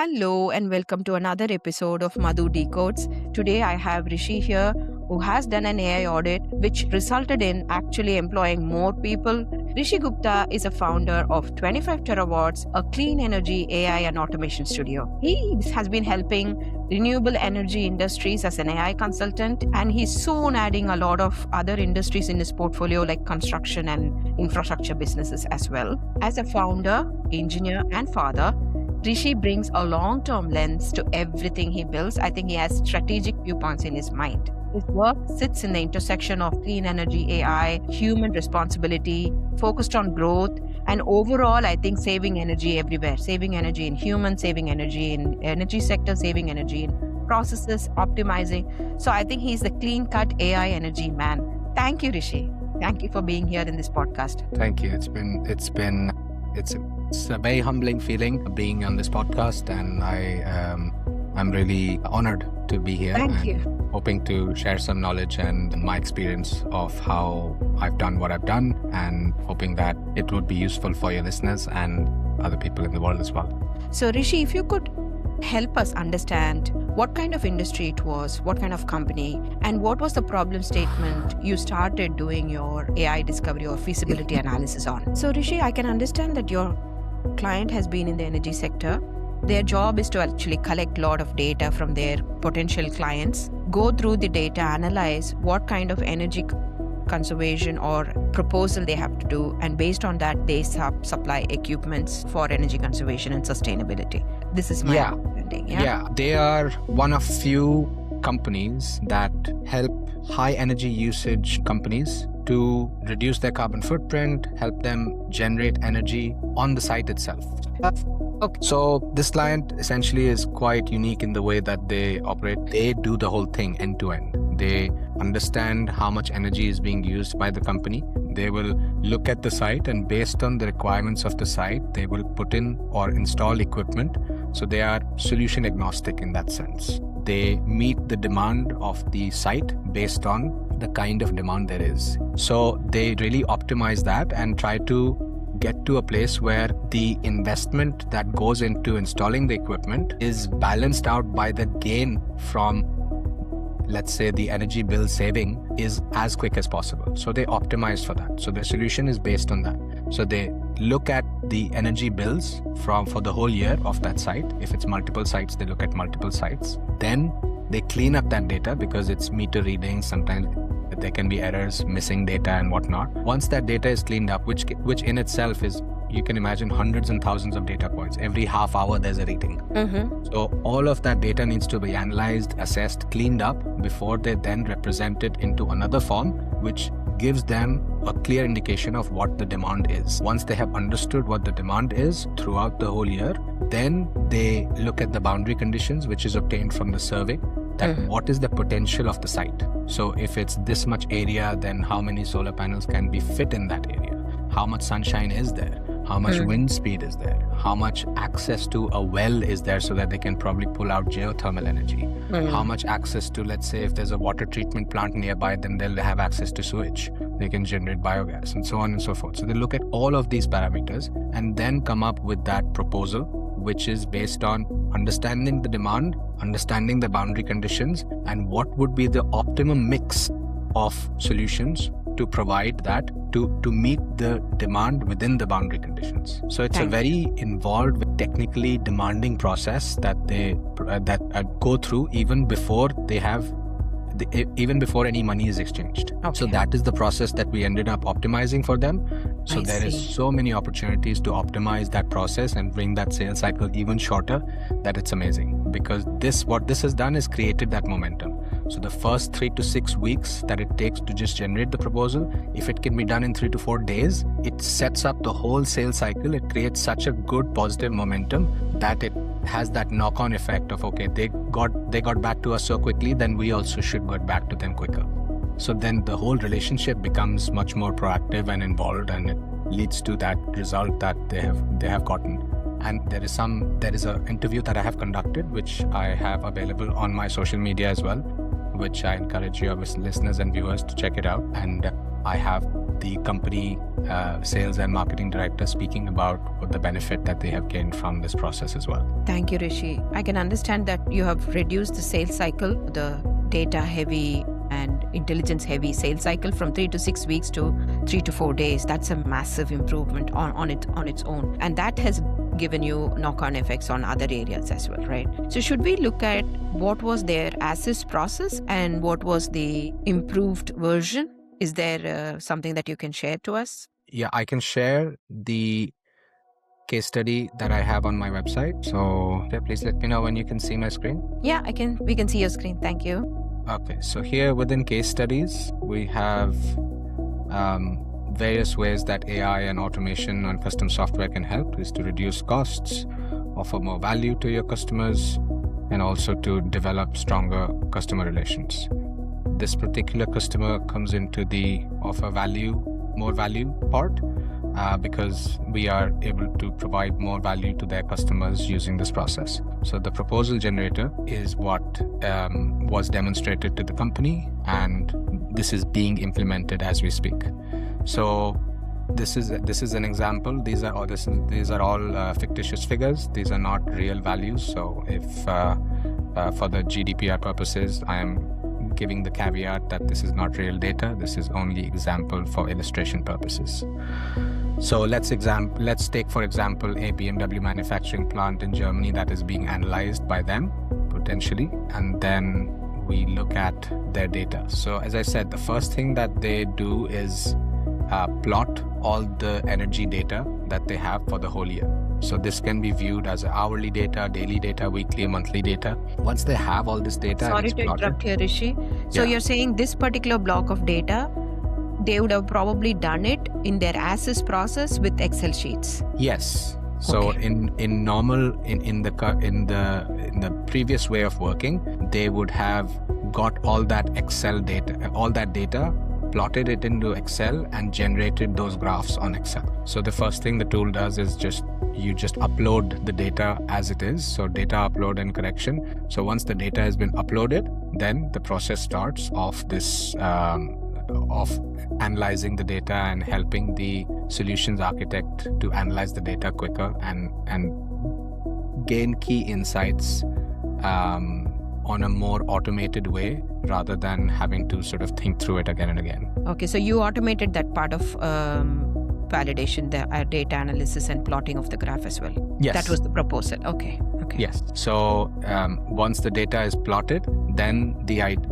Hello and welcome to another episode of Madhu Decodes. Today I have Rishi here who has done an AI audit which resulted in actually employing more people. Rishi Gupta is a founder of 25 Tera Watts, a clean energy AI and automation studio. He has been helping renewable energy industries as an AI consultant, and he's soon adding a lot of other industries in his portfolio like construction and infrastructure businesses as well. As a founder, engineer and father, Rishi brings a long-term lens to everything he builds. I think he has strategic viewpoints in his mind. His work sits in the intersection of clean energy, AI, human responsibility, focused on growth, and overall, I think saving energy everywhere. Saving energy in humans, saving energy in energy sector, saving energy in processes, optimizing. So I think he's the clean-cut AI energy man. Thank you, Rishi. Thank you for being here in this podcast. Thank you. It's a very humbling feeling being on this podcast, and I'm really honored to be here. Thank you. Hoping to share some knowledge and my experience of how I've done what I've done, and hoping that it would be useful for your listeners and other people in the world as well. So Rishi, if you could help us understand what kind of industry it was, what kind of company, and what was the problem statement you started doing your AI discovery or feasibility analysis on. So Rishi, I can understand that your client has been in the energy sector. Their job is to actually collect a lot of data from their potential clients, go through the data, analyze what kind of energy conservation or proposal they have to do, and based on that, they supply equipments for energy conservation and sustainability. This is my understanding. Yeah, they are one of few companies that help high energy usage companies to reduce their carbon footprint, help them generate energy on the site itself. Okay. So this client essentially is quite unique in the way that they operate. They do the whole thing end to end. They understand how much energy is being used by the company. They will look at the site, and based on the requirements of the site, they will put in or install equipment. So they are solution agnostic in that sense. They meet the demand of the site based on the kind of demand there is. So they really optimize that and try to get to a place where the investment that goes into installing the equipment is balanced out by the gain from, let's say, the energy bill saving is as quick as possible. So they optimize for that. So the solution is based on that. So they look at the energy bills for the whole year of that site. If it's multiple sites, they look at multiple sites. Then they clean up that data because it's meter readings. Sometimes there can be errors, missing data and whatnot. Once that data is cleaned up, which in itself is, you can imagine, hundreds and thousands of data points. Every half hour there's a reading. So all of that data needs to be analyzed, assessed, cleaned up before they then represent it into another form, which gives them a clear indication of what the demand is. Once they have understood what the demand is throughout the whole year, then they look at the boundary conditions, which is obtained from the survey, that what is the potential of the site. So if it's this much area, then how many solar panels can be fit in that area? How much sunshine is there? How much wind speed is there? How much access to a well is there so that they can probably pull out geothermal energy? How much access to, let's say, if there's a water treatment plant nearby, then they'll have access to sewage. They can generate biogas and so on and so forth. So they look at all of these parameters and then come up with that proposal, which is based on understanding the demand, understanding the boundary conditions, and what would be the optimum mix of solutions to provide that to meet the demand within the boundary conditions. So it's a very involved, technically demanding process that they go through even before any money is exchanged. So that is the process that we ended up optimizing for them. So there is so many opportunities to optimize that process and bring that sales cycle even shorter, that it's amazing. Because what this has done is created that momentum. So the first 3 to 6 weeks that it takes to just generate the proposal, if it can be done in 3 to 4 days, it sets up the whole sales cycle. It creates such a good positive momentum that it has that knock-on effect of, okay, they got back to us so quickly, then we also should get back to them quicker. So then the whole relationship becomes much more proactive and involved, and it leads to that result that they have gotten. And there is an interview that I have conducted, which I have available on my social media as well, which I encourage your listeners and viewers to check it out. And I have the company sales and marketing director speaking about what the benefit that they have gained from this process as well. Thank you, Rishi. I can understand that you have reduced the sales cycle, the data heavy and intelligence heavy sales cycle from 3 to 6 weeks to 3 to 4 days. That's a massive improvement on its own. And that has given you knock-on effects on other areas as well, right? So should we look at what was their as-is process and what was the improved version? Is there something that you can share to us? Yeah, I can share the case study that I have on my website. So please let me know when you can see my screen. Yeah, we can see your screen. Thank you. Okay, so here within case studies, we have various ways that AI and automation on custom software can help is to reduce costs, offer more value to your customers, and also to develop stronger customer relations. This particular customer comes into the offer more value part because we are able to provide more value to their customers using this process. So the proposal generator is what was demonstrated to the company, and this is being implemented as we speak. So this is an example. These are all fictitious figures. These are not real values. So if for the GDPR purposes, I am giving the caveat that this is not real data. This is only example for illustration purposes. So let's take for example a BMW manufacturing plant in Germany that is being analyzed by them potentially, and then we look at their data. So as I said, the first thing that they do is plot all the energy data that they have for the whole year. So this can be viewed as hourly data, daily data, weekly, monthly data. Once they have all this data, sorry to interrupt here, Rishi. So you're saying this particular block of data, they would have probably done it in their as-is process with Excel sheets. Yes. So Okay. in the previous way of working, they would have got all that Excel data, all that data, plotted it into Excel and generated those graphs on Excel. So the first thing the tool does is you just upload the data as it is. So data upload and correction. So once the data has been uploaded, then the process starts of this of analyzing the data and helping the solutions architect to analyze the data quicker and gain key insights on a more automated way rather than having to sort of think through it again and again. Okay, so you automated that part of validation, the data analysis and plotting of the graph as well. Yes. That was the proposal. Okay. Yes. So once the data is plotted, then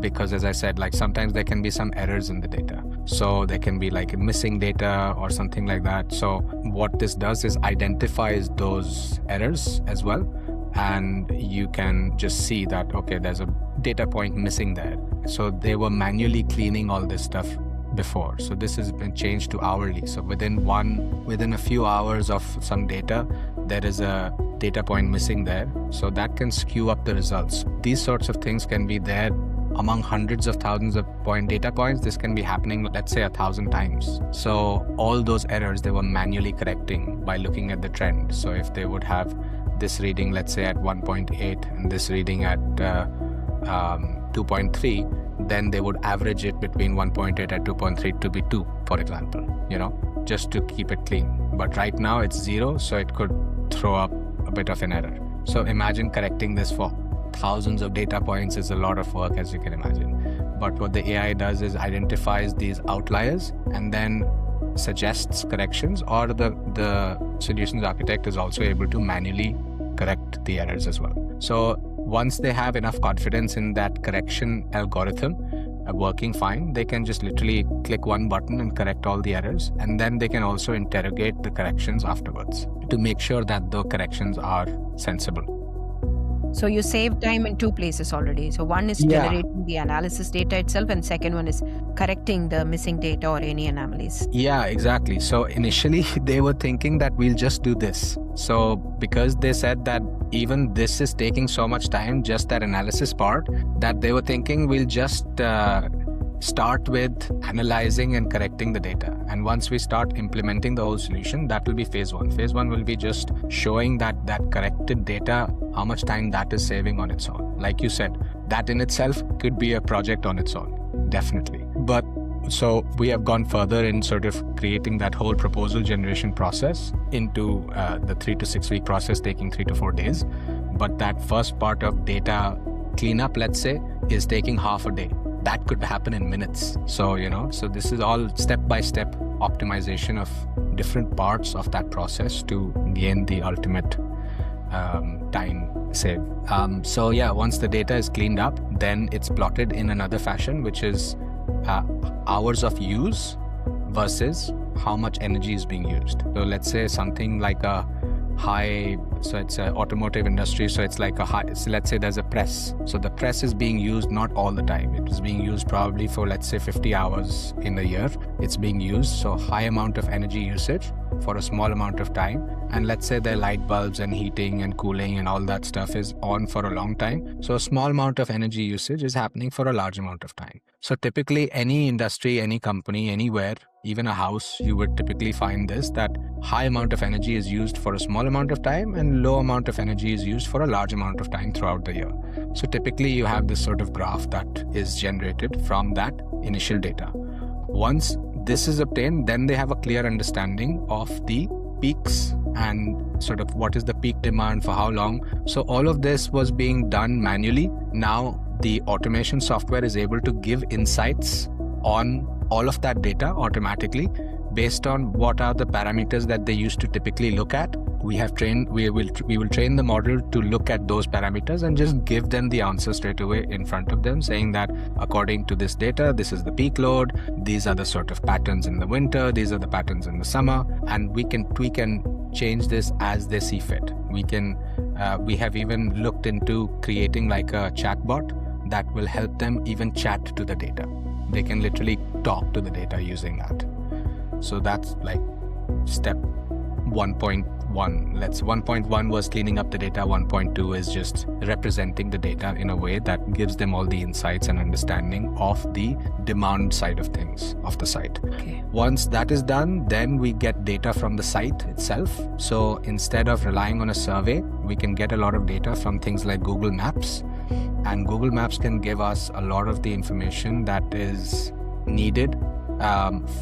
because as I said, like sometimes there can be some errors in the data. So there can be like missing data or something like that. So what this does is identifies those errors as well. And you can just see that, okay, there's a data point missing there. So they were manually cleaning all this stuff before. So this has been changed to hourly. So within a few hours of some data, there is a data point missing there. So that can skew up the results. These sorts of things can be there among hundreds of thousands of data points. This can be happening, let's say 1,000 times. So all those errors, they were manually correcting by looking at the trend. So if they would have this reading, let's say at 1.8 and this reading at 2.3, then they would average it between 1.8 and 2.3 to be 2, for example, just to keep it clean. But right now it's 0, so it could throw up a bit of an error. So imagine correcting this for thousands of data points is a lot of work, as you can imagine. But what the AI does is identifies these outliers and then suggests corrections, or the solutions architect is also able to manually correct the errors as well. So once they have enough confidence in that correction algorithm working fine, they can just literally click one button and correct all the errors. And then they can also interrogate the corrections afterwards to make sure that the corrections are sensible. So you save time in two places already. So one is generating the analysis data itself, and second one is correcting the missing data or any anomalies. Yeah, exactly. So initially they were thinking that we'll just do this. So because they said that even this is taking so much time, just that analysis part, that they were thinking we'll just start with analyzing and correcting the data. And once we start implementing the whole solution, that will be phase one. Phase one will be just showing that corrected data, how much time that is saving on its own. Like you said, that in itself could be a project on its own, definitely. But So we have gone further in sort of creating that whole proposal generation process into the 3 to 6 week process, taking 3 to 4 days. But that first part of data cleanup, let's say, is taking half a day. That could happen in minutes. So, so this is all step-by-step optimization of different parts of that process to gain the ultimate time save. Once the data is cleaned up, then it's plotted in another fashion, which is hours of use versus how much energy is being used. So let's say something like a high, so it's an automotive industry, so it's like a high, so let's say there's a press. So the press is being used not all the time. It is being used probably for, let's say, 50 hours in a year. It's being used, so high amount of energy usage for a small amount of time. And let's say the light bulbs and heating and cooling and all that stuff is on for a long time. So a small amount of energy usage is happening for a large amount of time. So typically any industry, any company, anywhere, even a house, you would typically find this, that high amount of energy is used for a small amount of time and low amount of energy is used for a large amount of time throughout the year. So typically you have this sort of graph that is generated from that initial data. Once this is obtained, then they have a clear understanding of the peaks and sort of what is the peak demand for how long. So all of this was being done manually. Now the automation software is able to give insights on all of that data automatically based on what are the parameters that they used to typically look at. We will train the model to look at those parameters and just give them the answer straight away in front of them, saying that according to this data, this is the peak load, these are the sort of patterns in the winter, these are the patterns in the summer, and we can tweak and change this as they see fit. We have even looked into creating like a chatbot that will help them even chat to the data. They can literally talk to the data using that. So that's like step 1.1. 1.1 was cleaning up the data. 1.2 is just representing the data in a way that gives them all the insights and understanding of the demand side of things of the site. Okay. Once that is done, then we get data from the site itself. So instead of relying on a survey, we can get a lot of data from things like Google Maps. And Google Maps can give us a lot of the information that is needed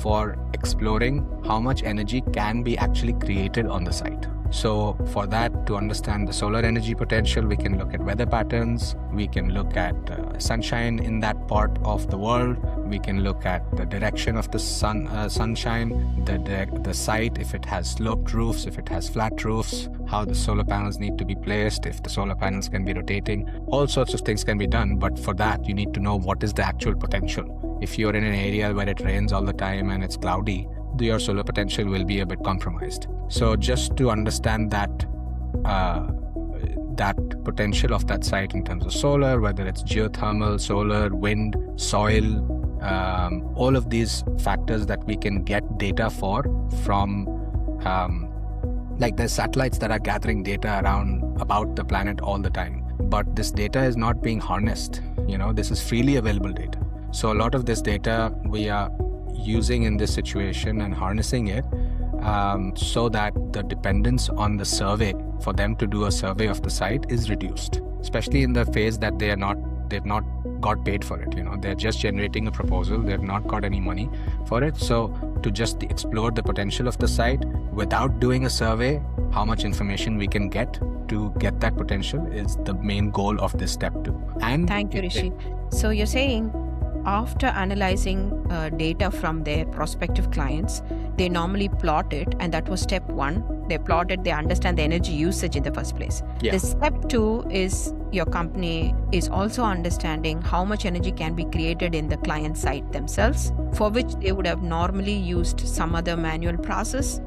for exploring how much energy can be actually created on the site. So for that, to understand the solar energy potential, we can look at weather patterns, we can look at sunshine in that part of the world, we can look at the direction of the sunshine, the site, if it has sloped roofs, if it has flat roofs, how the solar panels need to be placed, if the solar panels can be rotating. All sorts of things can be done, but for that you need to know what is the actual potential. If you're in an area where it rains all the time and it's cloudy, your solar potential will be a bit compromised. So just to understand that potential of that site in terms of solar, whether it's geothermal, solar, wind, soil, all of these factors that we can get data from, like there's satellites that are gathering data about the planet all the time. But this data is not being harnessed. This is freely available data. So a lot of this data we are using in this situation and harnessing it so that the dependence on the survey for them to do a survey of the site is reduced, especially in the phase that they've not got paid for it. They're just generating a proposal, they've not got any money for it. So to just explore the potential of the site without doing a survey, how much information we can get to get that potential is the main goal of this step 2. And thank you, Rishi. So you're saying after analyzing data from their prospective clients, they normally plot it, and that was step 1. They plot it, they understand the energy usage in the first place. Yeah. The step 2 is your company is also understanding how much energy can be created in the client site themselves, for which they would have normally used some other manual process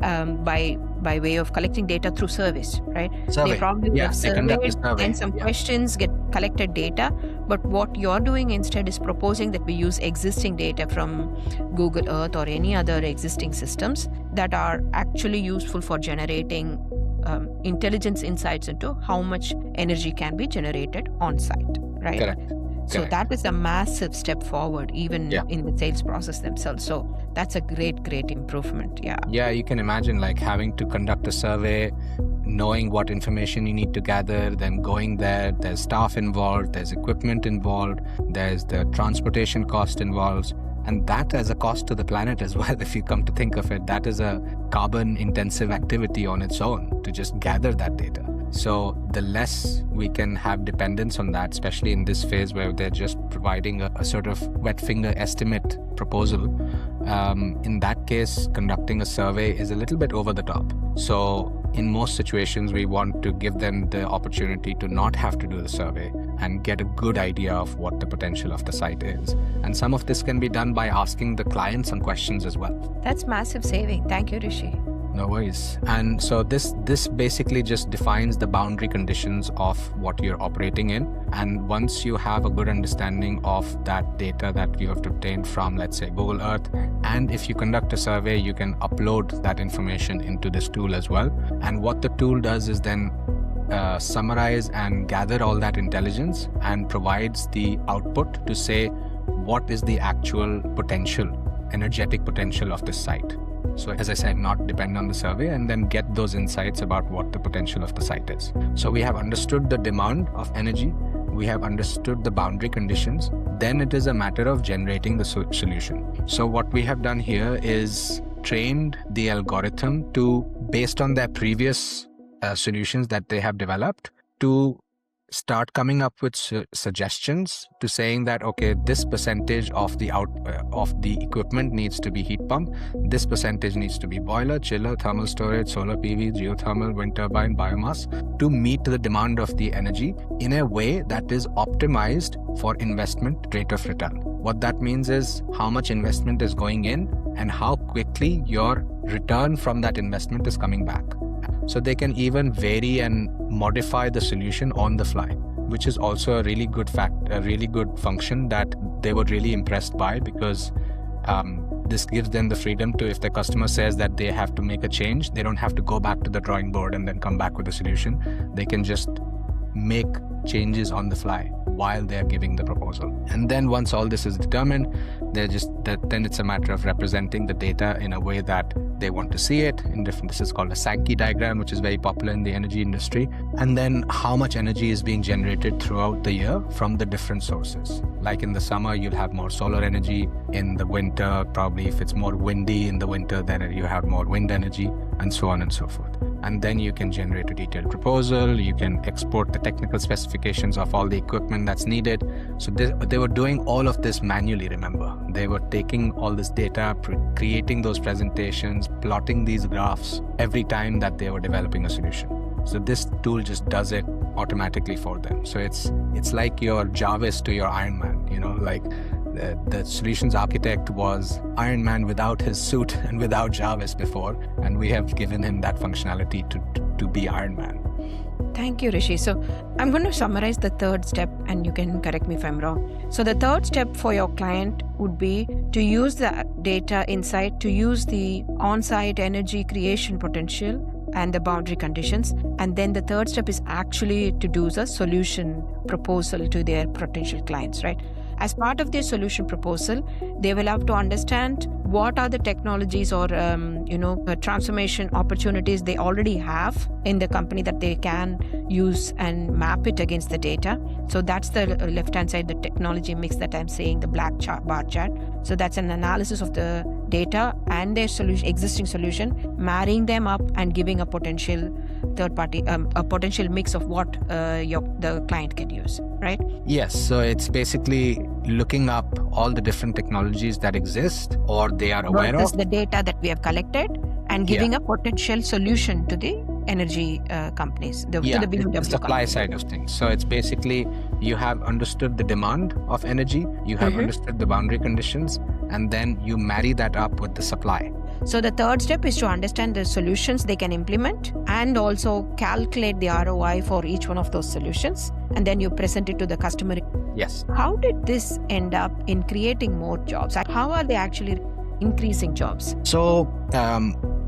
by way of collecting data through surveys, right? Survey. They probably would have surveyed, then some Yeah. questions, get collected data. But what you're doing instead is proposing that we use existing data from Google Earth or any other existing systems that are actually useful for generating intelligence insights into how much energy can be generated on site, right? Correct. So that is a massive step forward, even in the sales process themselves. So that's a great improvement. Yeah, you can imagine like having to conduct a survey, knowing what information you need to gather, then going there, there's staff involved, there's equipment involved, there's the transportation cost involved. And that has a cost to the planet as well. If you come to think of it, that is a carbon intensive activity on its own to just gather that data. So the less we can have dependence on that, especially in this phase where they're just providing a sort of wet finger estimate proposal, in that case, conducting a survey is a little bit over the top. So in most situations, we want to give them the opportunity to not have to do the survey and get a good idea of what the potential of the site is. And some of this can be done by asking the client some questions as well. That's massive saving. Thank you, Rishi. No worries. And so this basically just defines the boundary conditions of what you're operating in. And once you have a good understanding of that data that you have obtained from, let's say, Google Earth, and if you conduct a survey, you can upload that information into this tool as well. And what the tool does is then summarize and gather all that intelligence and provides the output to say what is the actual potential, energetic potential of this site. So as I said, not depend on the survey and then get those insights about what the potential of the site is. So we have understood the demand of energy. We have understood the boundary conditions. Then it is a matter of generating the solution. So what we have done here is trained the algorithm to, based on their previous solutions that they have developed, to start coming up with suggestions to saying that, okay, this percentage of the equipment needs to be heat pump, this percentage needs to be boiler, chiller, thermal storage, solar PV, geothermal, wind turbine, biomass, to meet the demand of the energy in a way that is optimized for investment rate of return. What that means is how much investment is going in and how quickly your return from that investment is coming back. So they can even vary and modify the solution on the fly, which is also a really good function that they were really impressed by, because this gives them the freedom to, if the customer says that they have to make a change, they don't have to go back to the drawing board and then come back with a solution. They can just make changes on the fly while they're giving the proposal. And then once all this is determined, then it's a matter of representing the data in a way that they want to see it in different. This is called a Sankey diagram, which is very popular in the energy industry. And then how much energy is being generated throughout the year from the different sources. Like in the summer, you'll have more solar energy. In the winter, probably if it's more windy in the winter, then you have more wind energy, and so on and so forth. And then you can generate a detailed proposal. You can export the technical specifications of all the equipment that's needed. So they were doing all of this manually, remember. They were taking all this data, creating those presentations, plotting these graphs every time that they were developing a solution. So this tool just does it automatically for them. So it's like your Jarvis to your Iron Man, like the solutions architect was Iron Man without his suit and without Jarvis before, and we have given him that functionality to be Iron Man. Thank you, Rishi. So I'm going to summarize the third step, and you can correct me if I'm wrong. So the third step for your client would be to use the data insight, to use the on-site energy creation potential and the boundary conditions. And then the third step is actually to do the solution proposal to their potential clients, right? As part of their solution proposal, they will have to understand what are the technologies or transformation opportunities they already have in the company that they can use and map it against the data. So that's the left-hand side, the technology mix that I'm saying, the black bar chart. So that's an analysis of the data and their existing solution, marrying them up and giving a potential third-party, a potential mix of what the client can use, right? Yes, so it's basically looking up all the different technologies that exist or they are aware of. The data that we have collected and giving a potential solution to the energy companies, to the BMW the supply companies. Side of things. So it's basically you have understood the demand of energy, you have understood the boundary conditions, and then you marry that up with the supply. So the third step is to understand the solutions they can implement and also calculate the ROI for each one of those solutions. And then you present it to the customer. Yes. How did this end up in creating more jobs? How are they actually increasing jobs? So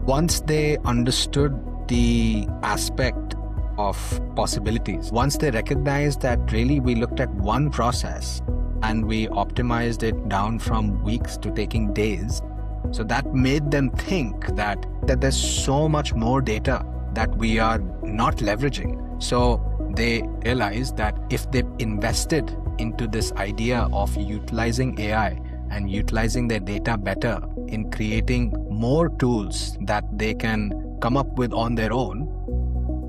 once they understood the aspect of possibilities, once they recognized that really we looked at one process and we optimized it down from weeks to taking days, so that made them think that there's so much more data that we are not leveraging. So they realized that if they invested into this idea of utilizing AI and utilizing their data better in creating more tools that they can come up with on their own.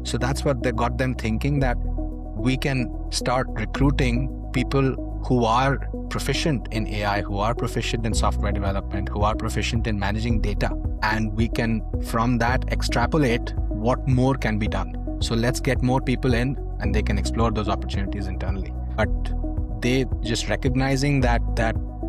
So that's what they got them thinking, that we can start recruiting people who are proficient in AI, who are proficient in software development, who are proficient in managing data. And we can, from that, extrapolate what more can be done. So let's get more people in and they can explore those opportunities internally. But they just recognizing that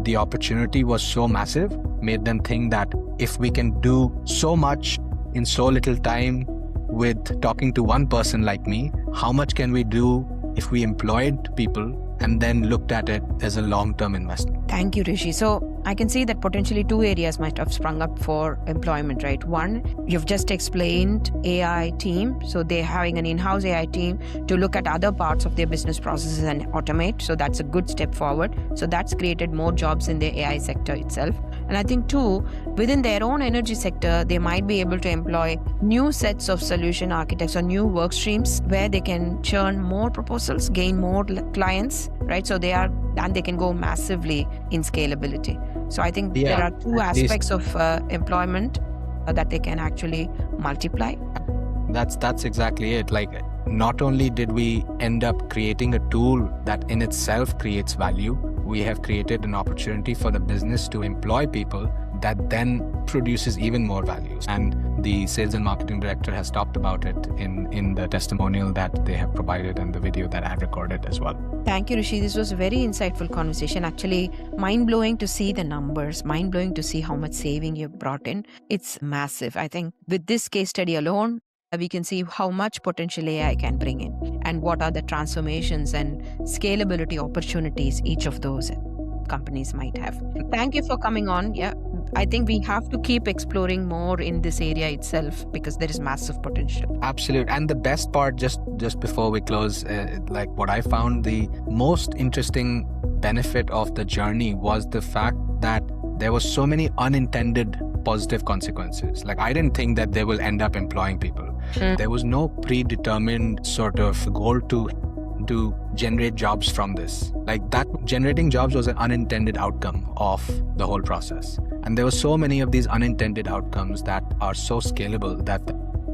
the opportunity was so massive made them think that if we can do so much in so little time with talking to one person like me, how much can we do if we employed people and then looked at it as a long-term investment? Thank you, Rishi. So I can see that potentially two areas might have sprung up for employment, right? One, you've just explained AI team. So they're having an in-house AI team to look at other parts of their business processes and automate. So that's a good step forward. So that's created more jobs in the AI sector itself. And I think two, within their own energy sector, they might be able to employ new sets of solution architects or new work streams where they can churn more proposals, gain more clients, right? So they can go massively in scalability. So I think there are two aspects of employment that they can actually multiply. That's exactly it. Like, not only did we end up creating a tool that in itself creates value, we have created an opportunity for the business to employ people that then produces even more values. And the sales and marketing director has talked about it in the testimonial that they have provided and the video that I've recorded as well. Thank you, Rishi. This was a very insightful conversation. Actually, mind-blowing to see the numbers, mind-blowing to see how much saving you've brought in. It's massive. I think with this case study alone, we can see how much potential AI can bring in and what are the transformations and scalability opportunities each of those companies might have. Thank you for coming on. Yeah, I think we have to keep exploring more in this area itself because there is massive potential. Absolutely. And the best part, just before we close, like what I found the most interesting benefit of the journey was the fact that there were so many unintended positive consequences. Like, I didn't think that they will end up employing people. There was no predetermined sort of goal to generate jobs from this. Like, that generating jobs was an unintended outcome of the whole process. And there were so many of these unintended outcomes that are so scalable that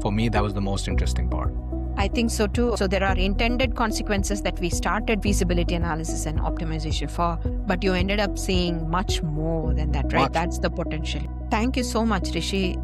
for me, that was the most interesting part. I think so too. So there are intended consequences that we started feasibility analysis and optimization for, but you ended up seeing much more than that, right? That's the potential. Thank you so much, Rishi.